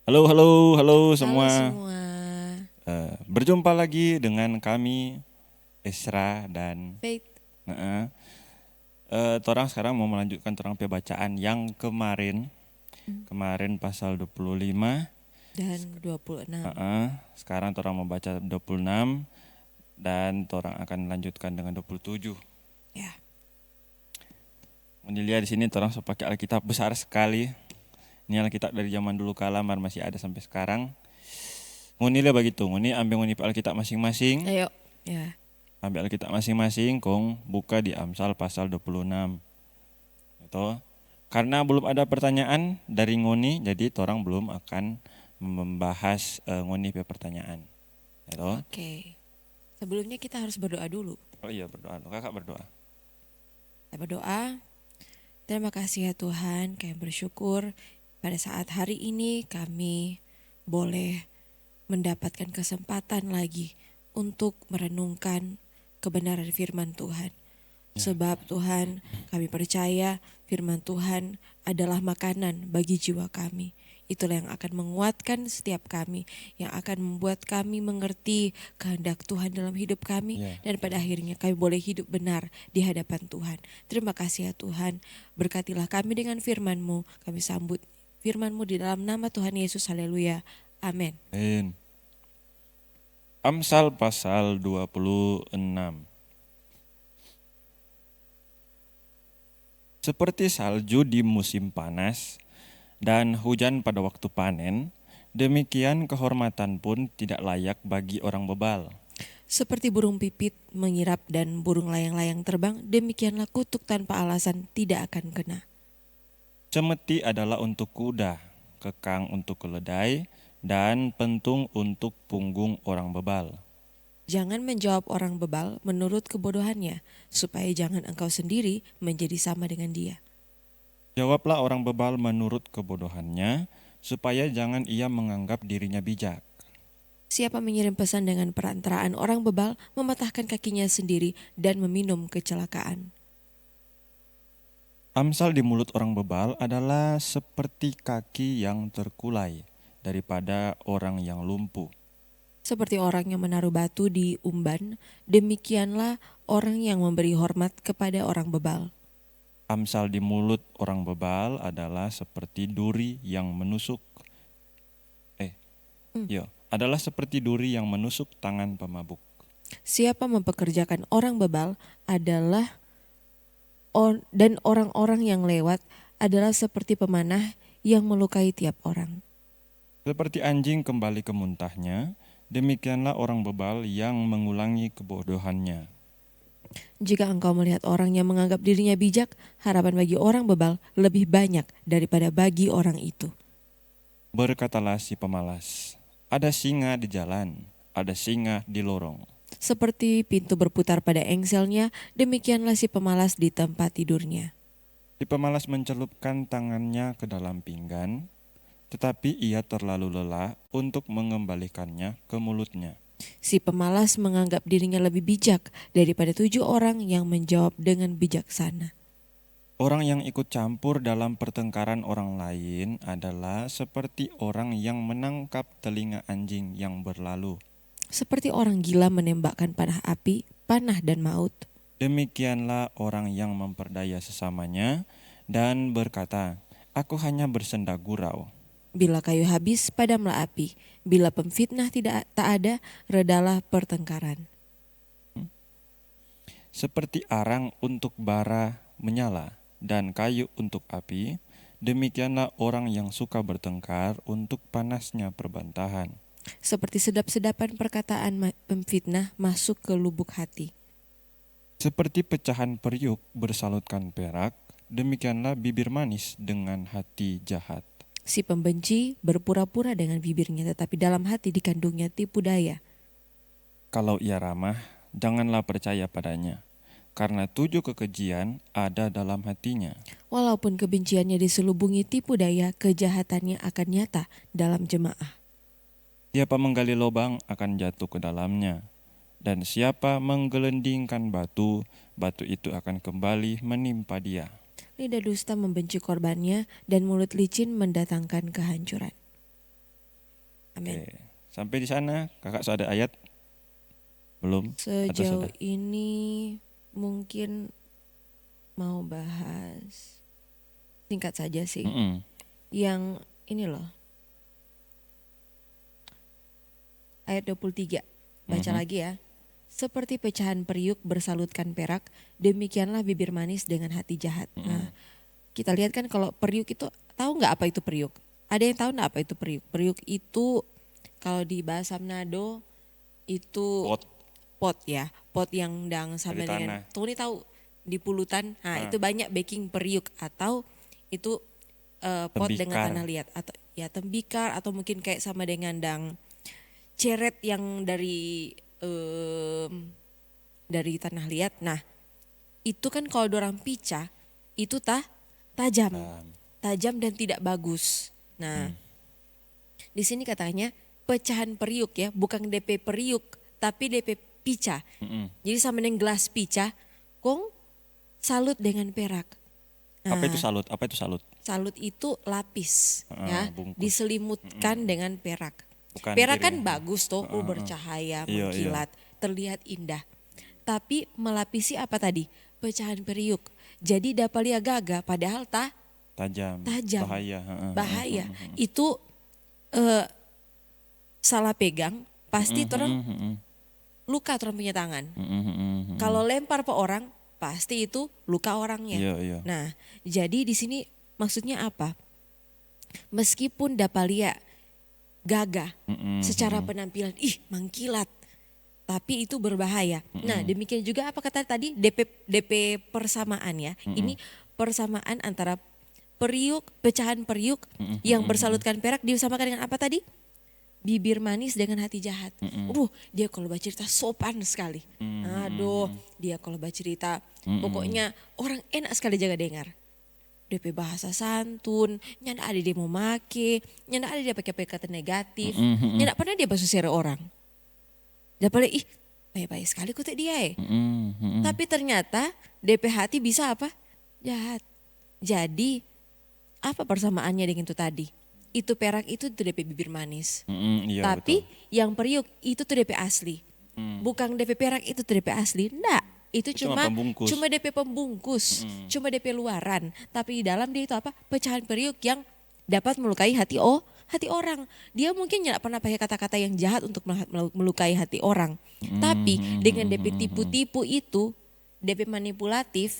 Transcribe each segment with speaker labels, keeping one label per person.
Speaker 1: Halo, halo, halo
Speaker 2: Halo
Speaker 1: semua.
Speaker 2: semua.
Speaker 1: Berjumpa lagi dengan kami, Esra dan
Speaker 2: Faith
Speaker 1: Naa. Torang sekarang mau melanjutkan torang bacaan yang kemarin. Kemarin pasal 25.
Speaker 2: dan 26.
Speaker 1: Sekarang torang mau baca 26 dan torang akan lanjutkan dengan 27.
Speaker 2: Ya.
Speaker 1: Ini lihat di sini torang so pakai Alkitab besar sekali. Ini Alkitab dari zaman dulu kala masih ada sampai sekarang. Nguni lah begitu, nguni ambil nguni Alkitab masing-masing.
Speaker 2: Ayo. Ya.
Speaker 1: Ambil Alkitab masing-masing, kong buka di Amsal pasal 26. Itu. Karena belum ada pertanyaan dari ngoni, jadi orang belum akan membahas ngoni pertanyaan. Itu.
Speaker 2: Oke. Sebelumnya kita harus berdoa dulu.
Speaker 1: Oh iya, berdoa. Kakak berdoa.
Speaker 2: Kita berdoa. Terima kasih ya Tuhan, kami bersyukur pada saat hari ini kami boleh mendapatkan kesempatan lagi untuk merenungkan kebenaran firman Tuhan. Sebab Tuhan, kami percaya firman Tuhan adalah makanan bagi jiwa kami. Itulah yang akan menguatkan setiap kami, yang akan membuat kami mengerti kehendak Tuhan dalam hidup kami, dan pada akhirnya kami boleh hidup benar di hadapan Tuhan. Terima kasih ya Tuhan, berkatilah kami dengan firman-Mu, kami sambut firman-Mu di dalam nama Tuhan Yesus, haleluya, amin.
Speaker 1: Amsal pasal 26. Seperti salju di musim panas dan hujan pada waktu panen, demikian kehormatan pun tidak layak bagi orang bebal.
Speaker 2: Seperti burung pipit mengirap dan burung layang-layang terbang, demikianlah kutuk tanpa alasan tidak akan kena.
Speaker 1: Cemeti adalah untuk kuda, kekang untuk keledai, dan pentung untuk punggung orang bebal.
Speaker 2: Jangan menjawab orang bebal menurut kebodohannya, supaya jangan engkau sendiri menjadi sama dengan dia.
Speaker 1: Jawablah orang bebal menurut kebodohannya, supaya jangan ia menganggap dirinya bijak.
Speaker 2: Siapa mengirim pesan dengan perantaraan orang bebal, mematahkan kakinya sendiri dan meminum kecelakaan.
Speaker 1: Amsal di mulut orang bebal adalah seperti kaki yang terkulai daripada orang yang lumpuh.
Speaker 2: Seperti orang yang menaruh batu di umban, demikianlah orang yang memberi hormat kepada orang bebal.
Speaker 1: Amsal di mulut orang bebal adalah seperti duri yang menusuk. Adalah seperti duri yang menusuk tangan pemabuk.
Speaker 2: Siapa mempekerjakan orang bebal adalah dan orang-orang yang lewat adalah seperti pemanah yang melukai tiap orang.
Speaker 1: Seperti anjing kembali ke muntahnya, demikianlah orang bebal yang mengulangi kebodohannya.
Speaker 2: Jika engkau melihat orang yang menganggap dirinya bijak, harapan bagi orang bebal lebih banyak daripada bagi orang itu.
Speaker 1: Berkatalah si pemalas, ada singa di jalan, ada singa di lorong.
Speaker 2: Seperti pintu berputar pada engselnya, demikianlah si pemalas di tempat tidurnya.
Speaker 1: Si pemalas mencelupkan tangannya ke dalam pinggan, tetapi ia terlalu lelah untuk mengembalikannya ke mulutnya.
Speaker 2: Si pemalas menganggap dirinya lebih bijak daripada 7 orang yang menjawab dengan bijaksana.
Speaker 1: Orang yang ikut campur dalam pertengkaran orang lain adalah seperti orang yang menangkap telinga anjing yang berlalu.
Speaker 2: Seperti orang gila menembakkan panah api, panah dan maut.
Speaker 1: Demikianlah orang yang memperdaya sesamanya dan berkata, aku hanya bersenda gurau.
Speaker 2: Bila kayu habis, padamlah api. Bila pemfitnah tak ada, redalah pertengkaran.
Speaker 1: Seperti arang untuk bara menyala dan kayu untuk api, demikianlah orang yang suka bertengkar untuk panasnya perbantahan.
Speaker 2: Seperti sedap-sedapan perkataan pemfitnah masuk ke lubuk hati.
Speaker 1: Seperti pecahan periuk bersalutkan perak, demikianlah bibir manis dengan hati jahat.
Speaker 2: Si pembenci berpura-pura dengan bibirnya, tetapi dalam hati dikandungnya tipu daya.
Speaker 1: Kalau ia ramah, janganlah percaya padanya, karena 7 kekejian ada dalam hatinya.
Speaker 2: Walaupun kebenciannya diselubungi tipu daya, kejahatannya akan nyata dalam jemaah.
Speaker 1: Siapa menggali lubang akan jatuh ke dalamnya, dan siapa menggelendingkan batu, batu itu akan kembali menimpa dia.
Speaker 2: Lidah dusta membenci korbannya, dan mulut licin mendatangkan kehancuran. Amin.
Speaker 1: Oke. Sampai di sana kakak sudah ada ayat? Belum? Atau
Speaker 2: Sejauh
Speaker 1: sudah?
Speaker 2: ini mungkin mau bahas singkat saja sih.
Speaker 1: Mm-mm.
Speaker 2: Yang ini loh, ayat 23. Baca lagi ya. Seperti pecahan periuk bersalutkan perak, demikianlah bibir manis dengan hati jahat. Nah, kita lihat kan kalau periuk itu, tahu nggak apa itu periuk? Ada yang tahu nggak apa itu periuk? Periuk itu kalau di bahasa Manado itu
Speaker 1: Pot.
Speaker 2: pot ya, pot yang dang sama
Speaker 1: Dari
Speaker 2: dengan,
Speaker 1: tanah.
Speaker 2: tuh ini tahu di pulutan, nah itu banyak baking periuk atau itu pot dengan
Speaker 1: Tembikar.
Speaker 2: tanah liat atau ya tembikar atau mungkin kayak sama dengan dang ceret yang dari tanah liat. Nah itu kan kalau dorang pica itu tajam, tajam dan tidak bagus. Nah di sini katanya pecahan periuk ya, bukan DP periuk tapi DP pica. Jadi sama dengan gelas pica, kong salut dengan perak.
Speaker 1: Apa itu salut? Apa itu salut?
Speaker 2: Salut itu lapis ya,
Speaker 1: bungkus.
Speaker 2: diselimutkan dengan perak.
Speaker 1: Bukan
Speaker 2: Perak kan
Speaker 1: iri.
Speaker 2: bagus tuh, bercahaya,
Speaker 1: Iya,
Speaker 2: mengkilat, terlihat indah. Tapi melapisi apa tadi? Pecahan periuk. Jadi dapalia gaga padahal
Speaker 1: Tajam.
Speaker 2: tajam.
Speaker 1: Bahaya.
Speaker 2: Bahaya. Itu salah pegang pasti terang luka terang punya tangan. Kalau lempar ke orang pasti itu luka orangnya.
Speaker 1: Iya, iya.
Speaker 2: Nah, jadi di sini maksudnya apa? Meskipun dapalia gagah secara penampilan, mengkilat, tapi itu berbahaya. Nah, demikian juga apa kata tadi DP persamaan ya. Ini persamaan antara periuk, pecahan periuk yang bersalutkan perak disamakan dengan apa tadi? Bibir manis dengan hati jahat. Dia kalau bercerita sopan sekali. Aduh, dia kalau bercerita pokoknya orang enak sekali jaga dengar. DP bahasa santun, nyanda ada dia mau make, nyanda ada dia pakai kata negatif, nyanda pernah dia basusere orang. Dia paling baik-baik sekali kok dia Tapi ternyata DP hati bisa apa? Jahat. Jadi apa persamaannya dengan itu tadi? Itu perak itu tuh DP bibir manis.
Speaker 1: Iya,
Speaker 2: Tapi
Speaker 1: betul.
Speaker 2: yang periuk itu tuh DP asli. Bukan DP perak itu tuh DP asli. Enggak, itu
Speaker 1: Cuma
Speaker 2: cuma
Speaker 1: pembungkus.
Speaker 2: cuma DP pembungkus, cuma DP luaran. Tapi di dalam dia itu apa? Pecahan periuk yang dapat melukai hati orang. Dia mungkin nggak pernah pakai kata-kata yang jahat untuk melukai hati orang. Tapi dengan DP tipu-tipu itu, DP manipulatif,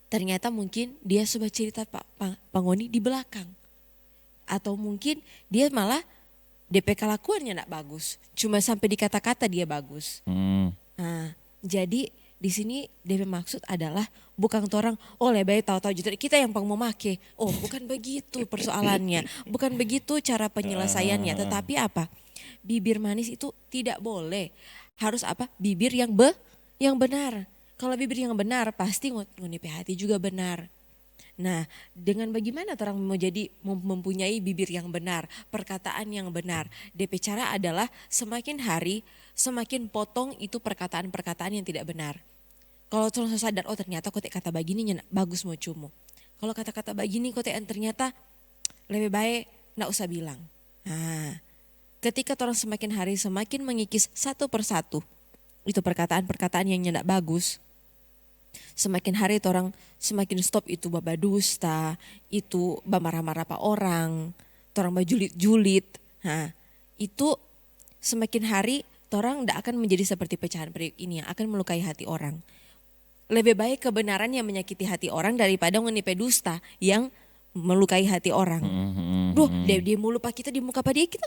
Speaker 2: ternyata mungkin dia sudah cerita Pak Pangoni di belakang. Atau mungkin dia malah DP kelakuannya enggak bagus. Cuma sampai di kata-kata dia bagus. Nah, jadi di sini DP maksud adalah bukan orang lebay tahu-tahu gitu kita yang mau make. Bukan begitu persoalannya. Bukan begitu cara penyelesaiannya, tetapi apa? Bibir manis itu tidak boleh. Harus apa? Bibir yang benar. Kalau bibir yang benar pasti ngunipi hati juga benar. Nah, dengan bagaimana orang mempunyai bibir yang benar, perkataan yang benar. DP cara adalah semakin hari semakin potong itu perkataan-perkataan yang tidak benar. Kalau orang sadar, ternyata kotek kata begini bagus mau cumu. Kalau kata-kata begini kotek ternyata lebih baik nggak usah bilang. Nah, ketika orang semakin hari semakin mengikis satu persatu itu perkataan-perkataan yang tidak bagus. Semakin hari orang semakin stop itu baba dusta, itu marah-marah apa orang bajulit-julit. Nah, itu semakin hari orang tidak akan menjadi seperti pecahan periuk ini yang akan melukai hati orang. Lebih baik kebenaran yang menyakiti hati orang daripada menipu dusta yang melukai hati orang. Dia mulu pak kita di muka pak dia kita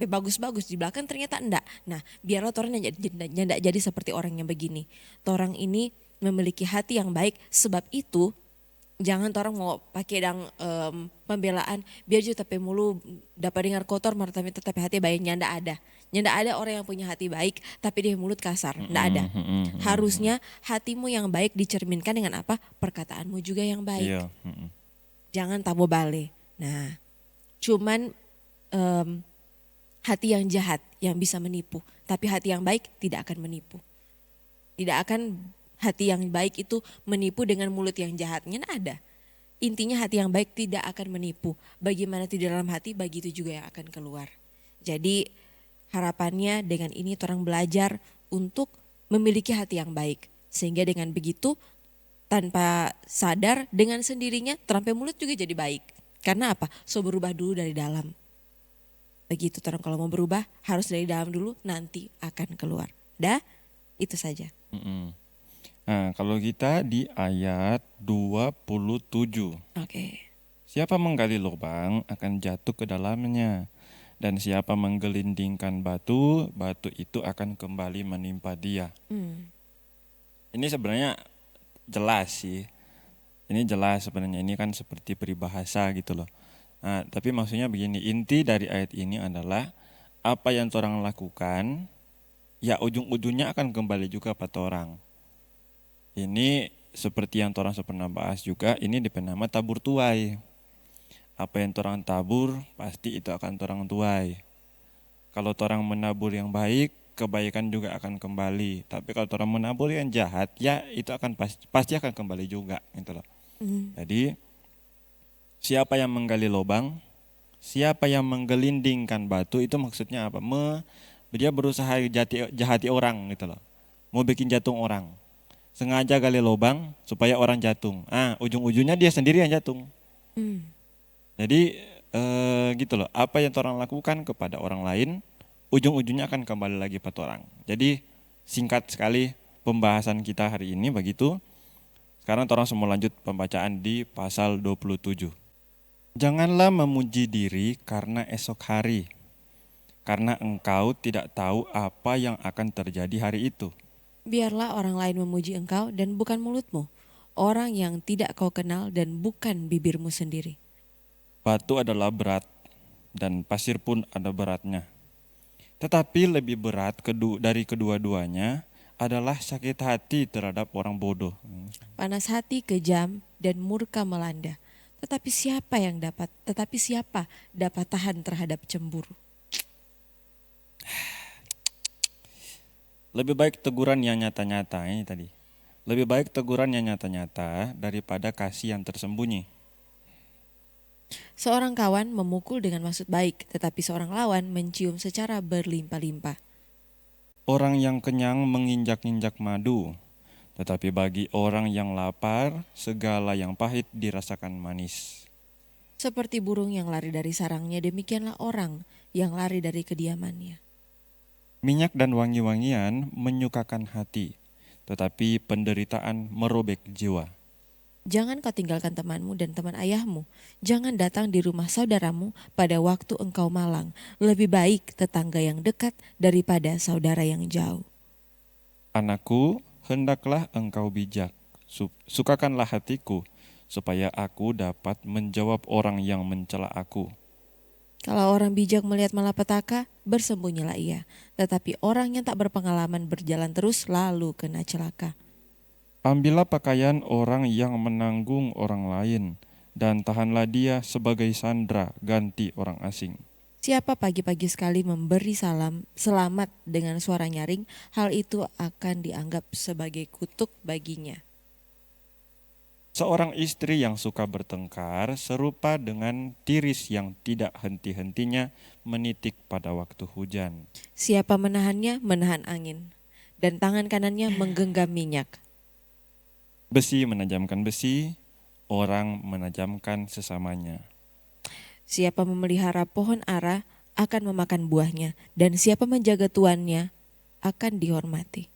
Speaker 2: bagus-bagus di belakang ternyata enggak. Nah, biarlah orang yang jadi seperti orang yang begini. Orang ini memiliki hati yang baik, sebab itu jangan orang mau pakai pembelaan biar juga tapi mulu dapat dengar kotor tapi tetapi hati baik. Nyanda ada orang yang punya hati baik tapi dia mulut kasar, ndak ada. Harusnya hatimu yang baik dicerminkan dengan apa? Perkataanmu juga yang baik.
Speaker 1: Iya.
Speaker 2: Jangan tabu bale. Nah, cuman hati yang jahat yang bisa menipu, tapi hati yang baik tidak akan menipu. Tidak akan hati yang baik itu menipu dengan mulut yang jahatnya ada. Intinya hati yang baik tidak akan menipu. Bagaimana tidak dalam hati, bagi itu juga yang akan keluar. Jadi harapannya dengan ini orang belajar untuk memiliki hati yang baik. Sehingga dengan begitu tanpa sadar dengan sendirinya terampai mulut juga jadi baik. Karena apa? So berubah dulu dari dalam. Begitu orang kalau mau berubah harus dari dalam dulu, nanti akan keluar. Dah, itu saja.
Speaker 1: Mm-mm. Nah, kalau kita di ayat 27.
Speaker 2: Oke.
Speaker 1: Siapa menggali lubang akan jatuh ke dalamnya. Dan siapa menggelindingkan batu, batu itu akan kembali menimpa dia. Ini sebenarnya jelas sih. Ini jelas sebenarnya, ini kan seperti peribahasa gitu loh. Nah, tapi maksudnya begini, inti dari ayat ini adalah apa yang orang lakukan, ya ujung-ujungnya akan kembali juga pada orang. Ini seperti yang orang pernah bahas juga, ini diberi nama tabur tuai. Apa yang orang tabur, pasti itu akan orang tuai. Kalau orang menabur yang baik, kebaikan juga akan kembali. Tapi kalau orang menabur yang jahat, ya itu akan pasti akan kembali juga gitu loh. Jadi siapa yang menggali lubang, siapa yang menggelindingkan batu, itu maksudnya apa? Dia berusaha jahati orang gitu loh. Mau bikin jatuh orang. Sengaja gali lubang supaya orang jatuh. Ujung-ujungnya dia sendiri yang jatuh. Jadi gitu loh. Apa yang orang lakukan kepada orang lain, ujung-ujungnya akan kembali lagi pada orang. Jadi singkat sekali pembahasan kita hari ini begitu. Sekarang orang semua lanjut pembacaan di pasal 27. Janganlah memuji diri karena esok hari, karena engkau tidak tahu apa yang akan terjadi hari itu.
Speaker 2: Biarlah orang lain memuji engkau dan bukan mulutmu, orang yang tidak kau kenal dan bukan bibirmu sendiri.
Speaker 1: Batu adalah berat dan pasir pun ada beratnya. Tetapi lebih berat dari kedua-duanya adalah sakit hati terhadap orang bodoh.
Speaker 2: Panas hati kejam dan murka melanda. Tetapi siapa dapat tahan terhadap cemburu?
Speaker 1: Lebih baik teguran yang nyata-nyata ini tadi. Lebih baik teguran yang nyata-nyata daripada kasih yang tersembunyi.
Speaker 2: Seorang kawan memukul dengan maksud baik, tetapi seorang lawan mencium secara berlimpah-limpah.
Speaker 1: Orang yang kenyang menginjak-injak madu, tetapi bagi orang yang lapar, segala yang pahit dirasakan manis.
Speaker 2: Seperti burung yang lari dari sarangnya, demikianlah orang yang lari dari kediamannya.
Speaker 1: Minyak dan wangi-wangian menyukakan hati, tetapi penderitaan merobek jiwa.
Speaker 2: Jangan kau tinggalkan temanmu dan teman ayahmu. Jangan datang di rumah saudaramu pada waktu engkau malang. Lebih baik tetangga yang dekat daripada saudara yang jauh.
Speaker 1: Anakku, hendaklah engkau bijak. Sukakanlah hatiku, supaya aku dapat menjawab orang yang mencela aku.
Speaker 2: Kalau orang bijak melihat malapetaka, bersembunyilah ia. Tetapi orang yang tak berpengalaman berjalan terus lalu kena celaka.
Speaker 1: Ambillah pakaian orang yang menanggung orang lain, dan tahanlah dia sebagai sandera ganti orang asing.
Speaker 2: Siapa pagi-pagi sekali memberi selamat dengan suara nyaring, hal itu akan dianggap sebagai kutuk baginya.
Speaker 1: Seorang istri yang suka bertengkar serupa dengan tiris yang tidak henti-hentinya menitik pada waktu hujan.
Speaker 2: Siapa menahannya, menahan angin, dan tangan kanannya menggenggam minyak.
Speaker 1: Besi menajamkan besi, orang menajamkan sesamanya.
Speaker 2: Siapa memelihara pohon ara akan memakan buahnya, dan siapa menjaga tuannya akan dihormati.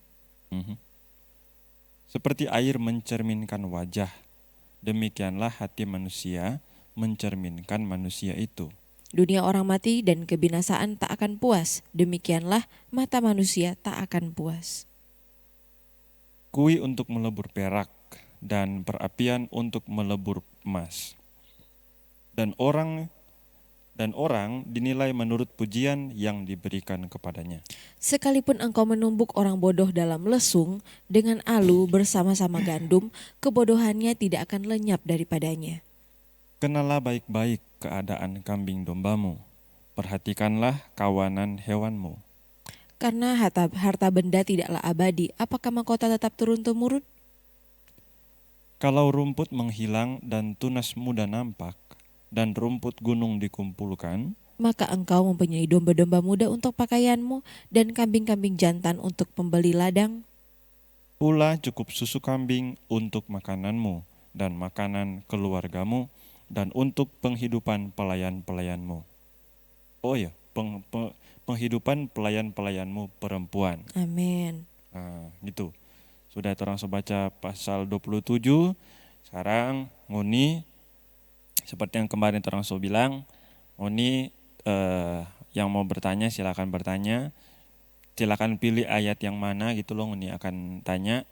Speaker 1: Seperti air mencerminkan wajah, demikianlah hati manusia mencerminkan manusia itu.
Speaker 2: Dunia orang mati dan kebinasaan tak akan puas, demikianlah mata manusia tak akan puas.
Speaker 1: Kui untuk melebur perak, dan perapian untuk melebur emas. Dan orang dinilai menurut pujian yang diberikan kepadanya.
Speaker 2: Sekalipun engkau menumbuk orang bodoh dalam lesung, dengan alu bersama-sama gandum, kebodohannya tidak akan lenyap daripadanya.
Speaker 1: Kenalah baik-baik keadaan kambing dombamu, perhatikanlah kawanan hewanmu.
Speaker 2: Karena harta benda tidaklah abadi, apakah mahkota tetap turun-temurun?
Speaker 1: Kalau rumput menghilang dan tunas muda nampak, dan rumput gunung dikumpulkan,
Speaker 2: maka engkau mempunyai domba-domba muda untuk pakaianmu dan kambing-kambing jantan untuk pembeli ladang.
Speaker 1: Pula cukup susu kambing untuk makananmu dan makanan keluargamu dan untuk penghidupan pelayan-pelayanmu. Oh ya, penghidupan pelayan-pelayanmu perempuan.
Speaker 2: Amin.
Speaker 1: Nah, gitu. Sudah orang baca pasal 27. Sekarang ngoni seperti yang kemarin orang bilang, ngoni yang mau bertanya silakan bertanya. Silakan pilih ayat yang mana gitu loh, ngoni akan tanya.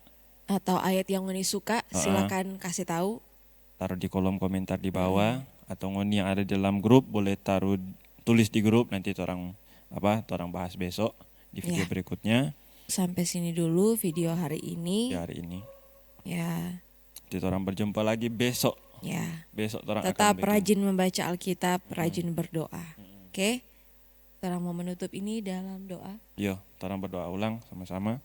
Speaker 2: Atau ayat yang ngoni suka, silakan kasih tahu.
Speaker 1: Taruh di kolom komentar di bawah, atau ngoni yang ada di dalam grup boleh tulis di grup, nanti orang bahas besok di video berikutnya.
Speaker 2: Sampai sini dulu video hari ini.
Speaker 1: Di hari ini.
Speaker 2: Ya.
Speaker 1: Nanti orang berjumpa lagi besok.
Speaker 2: Ya.
Speaker 1: Besok orang
Speaker 2: tetap
Speaker 1: akan
Speaker 2: rajin membaca Alkitab, rajin berdoa. Oke? Orang mau menutup ini dalam doa.
Speaker 1: Yo, orang berdoa ulang sama-sama.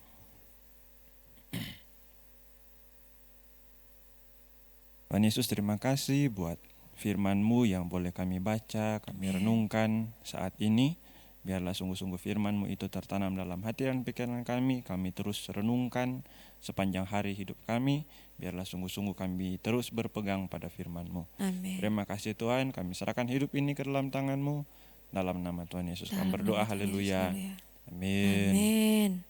Speaker 1: Tuhan Yesus, terima kasih buat firman-Mu yang boleh kami baca, kami renungkan saat ini. Biarlah sungguh-sungguh firman-Mu itu tertanam dalam hati dan pikiran kami terus renungkan sepanjang hari hidup kami. Biarlah sungguh-sungguh kami terus berpegang pada firman-Mu.
Speaker 2: Amin.
Speaker 1: Terima kasih Tuhan, kami serahkan hidup ini ke dalam tangan-Mu. Dalam nama Tuhan Yesus kami berdoa, haleluya. Amin.
Speaker 2: Amin.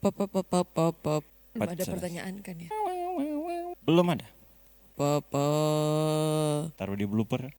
Speaker 2: Belum ada pertanyaan kan ya?
Speaker 1: Belum ada.
Speaker 2: Papa.
Speaker 1: Taruh di blooper.